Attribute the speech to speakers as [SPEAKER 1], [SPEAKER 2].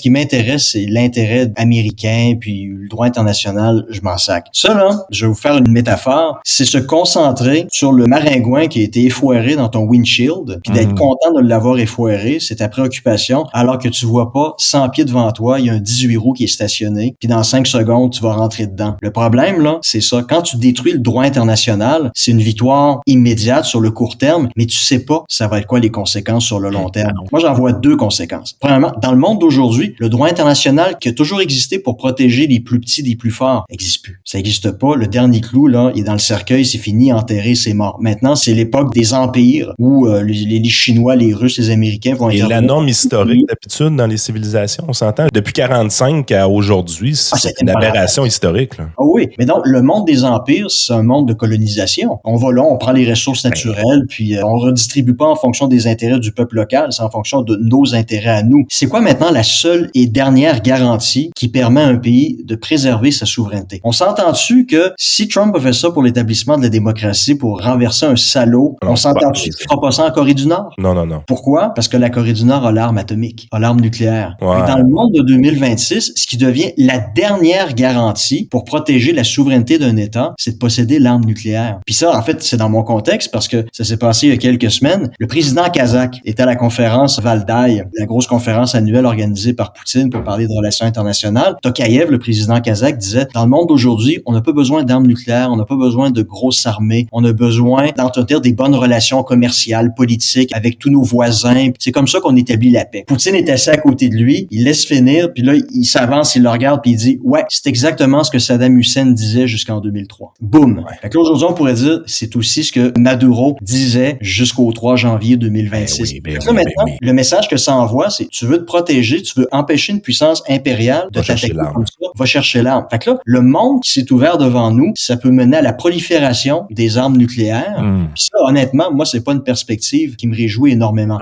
[SPEAKER 1] ce qui m'intéresse, c'est l'intérêt américain, puis le droit international, je m'en sac. Ça, là, je vais vous faire une métaphore, c'est se concentrer sur le maringouin qui a été effoiré dans ton windshield, puis d'être content de l'avoir effoiré, c'est ta préoccupation, alors que tu vois pas 100 pieds devant toi, il y a un 18 roues qui est stationné, puis dans 5 secondes, tu vas rentrer dedans. Le problème, là, c'est ça. Quand tu détruis le droit international, c'est une victoire immédiate sur le court terme, mais tu sais pas ça va être quoi les conséquences sur le long terme. Moi, j'en vois 2 conséquences. Premièrement, dans le monde d'aujourd'hui, le droit international qui a toujours existé pour protéger les plus petits des plus forts n'existe plus. Ça n'existe pas. Le dernier clou, là, il est dans le cercueil, c'est fini, enterré, c'est mort. Maintenant, c'est l'époque des empires où les Chinois, les Russes, les Américains vont
[SPEAKER 2] intervenir. Et la norme historique, d'habitude, dans les civilisations, on s'entend, depuis 45 à aujourd'hui, c'est une aberration historique. Là.
[SPEAKER 1] Ah oui, mais donc, le monde des empires, c'est un monde de colonisation. On va là, on prend les ressources naturelles, puis on redistribue pas en fonction des intérêts du peuple local, c'est en fonction de nos intérêts à nous. C'est quoi maintenant la seule et dernière garantie qui permet à un pays de préserver sa souveraineté? On s'entend dessus que si Trump a fait ça pour l'établissement de la démocratie, pour renverser un salaud, on s'entend dessus qu'il fera pas ça en Corée du Nord?
[SPEAKER 2] Non.
[SPEAKER 1] Pourquoi? Parce que la Corée du Nord a l'arme atomique, a l'arme nucléaire.
[SPEAKER 2] Ouais.
[SPEAKER 1] Dans le monde de 2026, ce qui devient la dernière garantie pour protéger la souveraineté d'un État, c'est de posséder l'arme nucléaire. Puis ça, en fait, c'est dans mon contexte parce que ça s'est passé il y a quelques semaines. Le président kazakh était à la conférence Valdai, la grosse conférence annuelle organisée par Poutine pour parler de relations internationales. Tokayev, le président kazakh, disait, dans le monde d'aujourd'hui, on n'a pas besoin d'armes nucléaires, on n'a pas besoin de grosses armées, on a besoin d'entretenir des bonnes relations commerciales, politiques avec tous nos voisins. C'est comme ça qu'on établit la paix. Poutine est assis à côté de lui, il laisse finir, puis là, il s'avance, il le regarde, puis il dit, ouais, c'est exactement ce que Saddam Hussein disait jusqu'en 2003. Boum! Ouais. Fait que là, aujourd'hui, on pourrait dire, c'est aussi ce que Maduro disait jusqu'au 3 janvier 2026. Maintenant, le message que ça envoie, c'est, tu veux te protéger, tu veux empêcher une puissance impériale de t'attaquer comme ça, va chercher l'arme. Fait que là, le monde qui s'est ouvert devant nous, ça peut mener à la prolifération des armes nucléaires. Puis ça, honnêtement, moi, c'est pas une perspective qui me réjouit énormément.